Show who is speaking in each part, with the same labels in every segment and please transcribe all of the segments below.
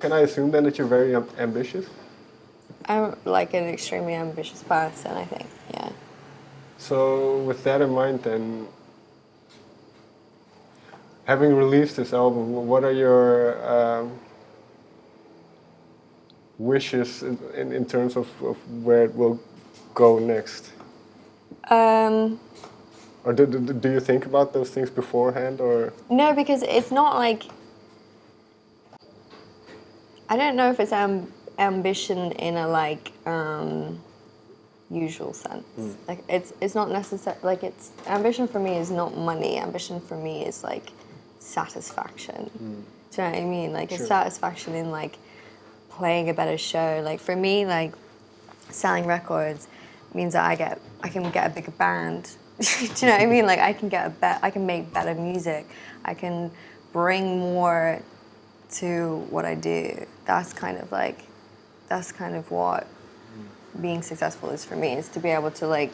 Speaker 1: Can I assume then that you're very ambitious?
Speaker 2: I'm like an extremely ambitious person, I think. Yeah.
Speaker 1: So with that in mind, then, having released this album, what are your wishes in terms of where it will go next?
Speaker 2: Um,
Speaker 1: Or do you think about those things beforehand, or?
Speaker 2: no, because it's not like I don't know if it's ambition in a like usual sense. Like it's not necessary. Like it's ambition for me is not money. Ambition for me is like satisfaction. Do you know what I mean? Like a
Speaker 1: Sure.
Speaker 2: satisfaction in like playing a better show. Like for me, like selling records means that I can get a bigger band. Do you know what I mean? Like I can make better music. I can bring more to what I do. That's kind of what being successful is for me, is to be able to like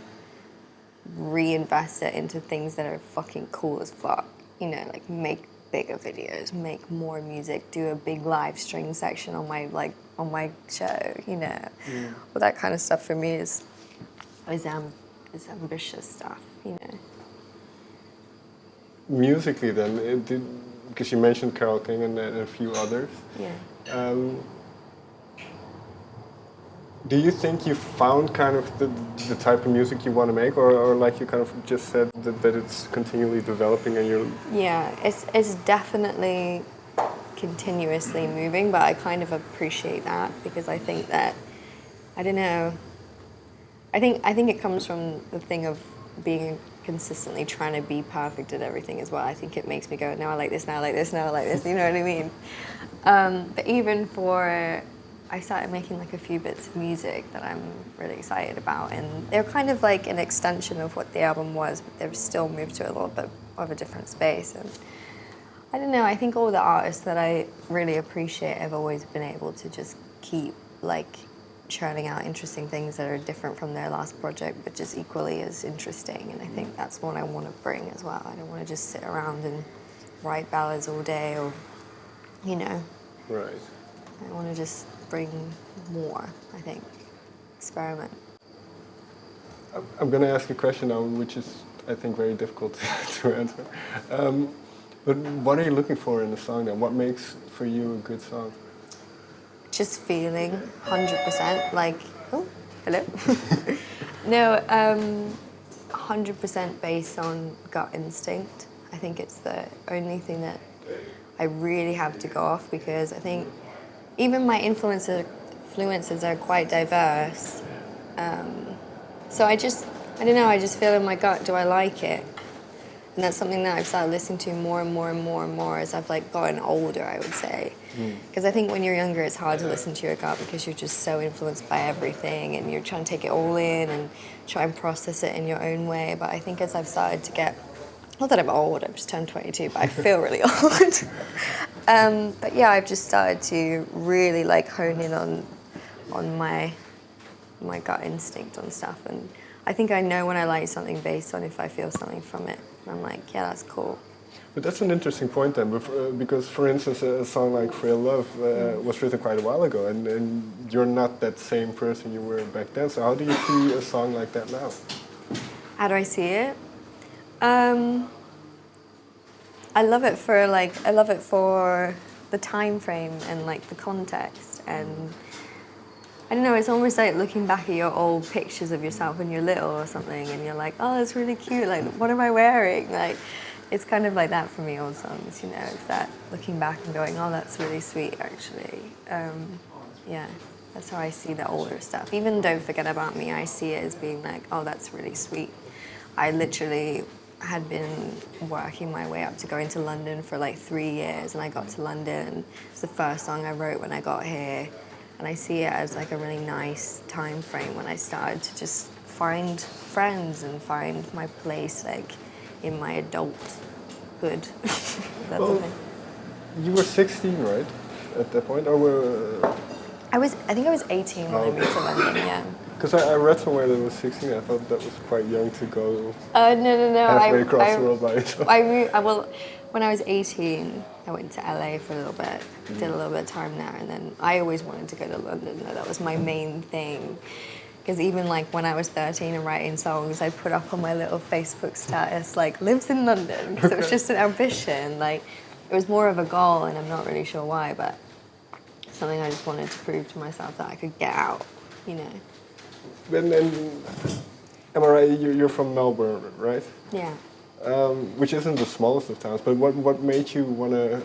Speaker 2: reinvest it into things that are fucking cool as fuck. You know, like make bigger videos, make more music, do a big live string section on my show, you know. All that kind of stuff for me is ambitious stuff, you know.
Speaker 1: Musically, then, because you mentioned Carole King and a few others.
Speaker 2: Yeah.
Speaker 1: Do you think you found kind of the type of music you want to make, or like you kind of just said that it's continually developing and you're...
Speaker 2: Yeah, it's definitely continuously moving, but I kind of appreciate that because I think that I don't know. I think it comes from the thing of being consistently trying to be perfect at everything as well. I think it makes me go, now I like this, now I like this, now I like this. You know what I mean? But even I started making like a few bits of music that I'm really excited about, and they're kind of like an extension of what the album was, but they've still moved to a little bit of a different space. And I don't know, I think all the artists that I really appreciate have always been able to just keep like churning out interesting things that are different from their last project, but just equally as interesting. And I think that's what I want to bring as well. I don't want to just sit around and write ballads all day, or, you know.
Speaker 1: Right.
Speaker 2: I want to just bring more, I think. Experiment.
Speaker 1: I'm going to ask a question now, which is, I think, very difficult to answer. But what are you looking for in a song then? What makes for you a good song?
Speaker 2: Just feeling 100%, like, oh, hello. No, 100% based on gut instinct. I think it's the only thing that I really have to go off, because I think even my influences are quite diverse. So I don't know, I just feel in my gut, do I like it? And that's something that I've started listening to more and more and more and more as I've like gotten older, I would say. Because I think when you're younger, it's hard to listen to your gut because you're just so influenced by everything and you're trying to take it all in and try and process it in your own way. But I think as I've started to get, not that I'm old, I've just turned 22, but I feel really old. But yeah, I've just started to really like hone in on my gut instinct on stuff. And I think I know when I like something based on if I feel something from it. I'm like, yeah, that's cool.
Speaker 1: But that's an interesting point then, because for instance, a song like Frail Love was written quite a while ago, and you're not that same person you were back then. So how do you see a song like that now?
Speaker 2: How do I see it? I love it for the time frame and like the context, and I don't know, it's almost like looking back at your old pictures of yourself when you're little or something, and you're like, oh, that's really cute, like, what am I wearing? Like, it's kind of like that for me, old songs, you know, it's that looking back and going, oh, that's really sweet, actually. Yeah, that's how I see the older stuff. Even Don't Forget About Me, I see it as being like, oh, that's really sweet. I literally had been working my way up to going to London for like 3 years, and I got to London, and it's the first song I wrote when I got here. And I see it as like a really nice time frame when I started to just find friends and find my place like in my adulthood. That's
Speaker 1: Well,
Speaker 2: the thing.
Speaker 1: you were 16, right, at that point, or were?
Speaker 2: I think I was 18 when I moved to London, yeah.
Speaker 1: Because I read somewhere that it was 16. I thought that was quite young to go
Speaker 2: No.
Speaker 1: halfway across the world by yourself.
Speaker 2: Well, when I was 18, I went to LA for a little bit, did a little bit of time there, and then I always wanted to go to London. That was my main thing. Because even like when I was 13 and writing songs, I put up on my little Facebook status like lives in London, because it was just an ambition. Like it was more of a goal, and I'm not really sure why, but something I just wanted to prove to myself that I could get out, you know.
Speaker 1: And am I right? You're from Melbourne, right?
Speaker 2: Yeah.
Speaker 1: Which isn't the smallest of towns. But what made you wanna?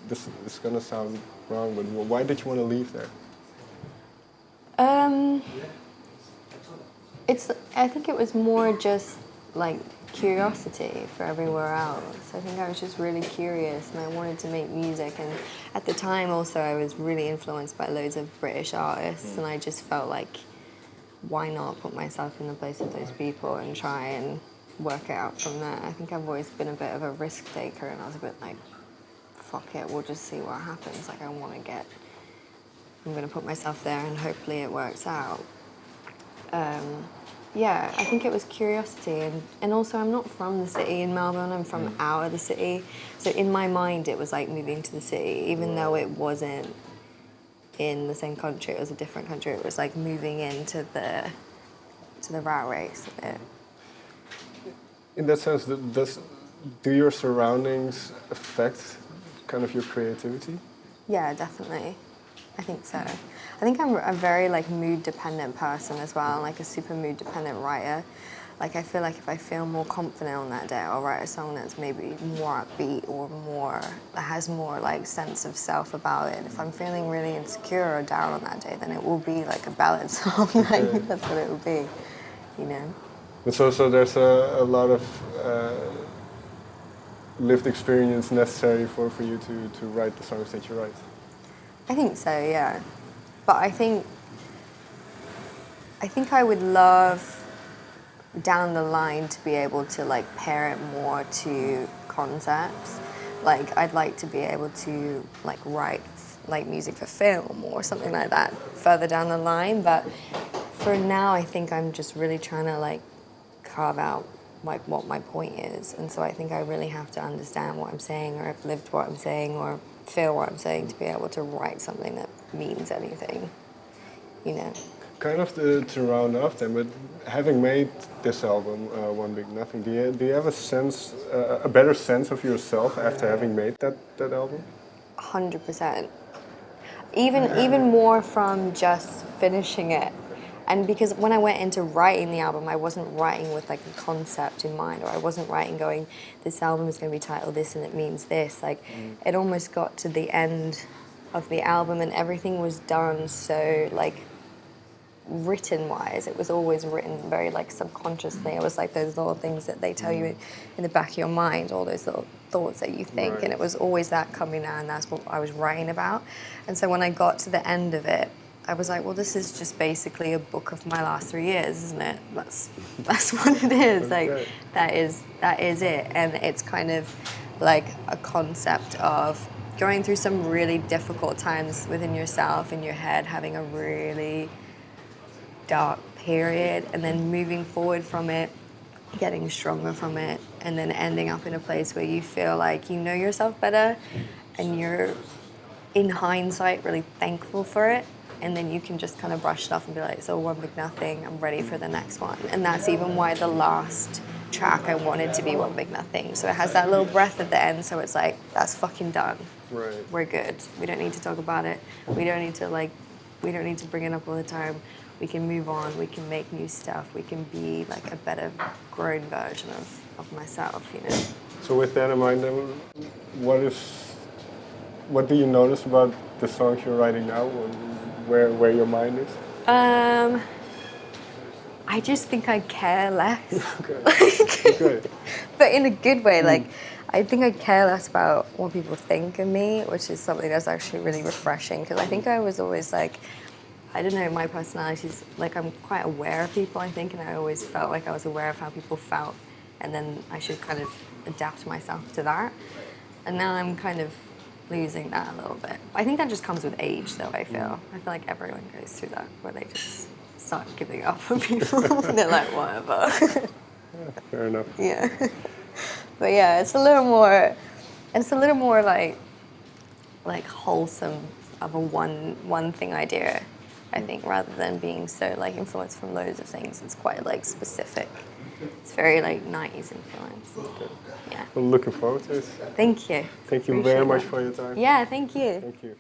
Speaker 1: This is gonna sound wrong, but why did you want to leave there?
Speaker 2: I think it was more just like curiosity for everywhere else. I think I was just really curious and I wanted to make music, and at the time also I was really influenced by loads of British artists, and I just felt like why not put myself in the place of those people and try and work it out from there. I think I've always been a bit of a risk taker, and I was a bit like, fuck it, we'll just see what happens. Like I'm going to put myself there and hopefully it works out. Yeah, I think it was curiosity, and also I'm not from the city in Melbourne, I'm from out of the city. So in my mind it was like moving to the city, even though it wasn't in the same country, it was a different country. It was like moving into the rat race of it.
Speaker 1: In that sense, do your surroundings affect kind of your creativity?
Speaker 2: Yeah, definitely. I think so. I think I'm a very like mood dependent person as well, like a super mood dependent writer. Like I feel like if I feel more confident on that day, I'll write a song that's maybe more upbeat or that has more like sense of self about it. If I'm feeling really insecure or down on that day, then it will be like a ballad song. Like that's what it will be, you know.
Speaker 1: But so there's a lot of lived experience necessary for you to write the songs that you write.
Speaker 2: I think so, yeah. But I think I would love down the line to be able to like pair it more to concepts. Like I'd like to be able to like write like music for film or something like that further down the line. But for now, I think I'm just really trying to like carve out like what my point is, and so I think I really have to understand what I'm saying, or have lived what I'm saying, or feel what I'm saying to be able to write something that means anything, you know.
Speaker 1: Kind of to round off then, but having made this album, One Big Nothing, do you have a sense, a better sense of yourself after having made that album?
Speaker 2: 100%. Even more from just finishing it. And because when I went into writing the album, I wasn't writing with like a concept in mind, or I wasn't writing going, this album is going to be titled this and it means this. Like it almost got to the end of the album and everything was done so like written wise. It was always written very like subconsciously. It was like those little things that they tell you in the back of your mind, all those little thoughts that you think, right. And it was always that coming out, and that's what I was writing about. And so when I got to the end of it, I was like, well, this is just basically a book of my last 3 years, isn't it? That's what it is. Like that is it. And it's kind of like a concept of going through some really difficult times within yourself, in your head, having a really dark period, and then moving forward from it, getting stronger from it, and then ending up in a place where you feel like you know yourself better and you're, in hindsight, really thankful for it. And then you can just kind of brush it off and be like, so one big nothing, I'm ready for the next one. And that's even why the last track I wanted to be one big nothing. So it has that little breath at the end, so it's like, that's fucking done.
Speaker 1: Right.
Speaker 2: We're good. We don't need to talk about it. We don't need to bring it up all the time. We can move on, we can make new stuff, we can be like a better grown version of myself, you know.
Speaker 1: So with that in mind, then, what do you notice about the songs you're writing now, where your mind is?
Speaker 2: I just think I care less.
Speaker 1: Okay.
Speaker 2: But in a good way, like, I think I care less about what people think of me, which is something that's actually really refreshing, because I think I was always like, I don't know, my personality's like, I'm quite aware of people, I think, and I always felt like I was aware of how people felt, and then I should kind of adapt myself to that. And now I'm kind of losing that a little bit. I think that just comes with age, though, I feel. I feel like everyone goes through that, where they just start giving up on people. They're like, whatever.
Speaker 1: Fair enough.
Speaker 2: Yeah. But yeah, it's a little more like wholesome of a one thing idea, I think, rather than being so like influenced from loads of things. It's quite like specific. It's very like 90s influence. Yeah.
Speaker 1: I'm looking forward to it.
Speaker 2: Thank you.
Speaker 1: Thank you
Speaker 2: Appreciate
Speaker 1: very much
Speaker 2: that.
Speaker 1: for your time.
Speaker 2: Yeah, thank you.
Speaker 1: Thank you.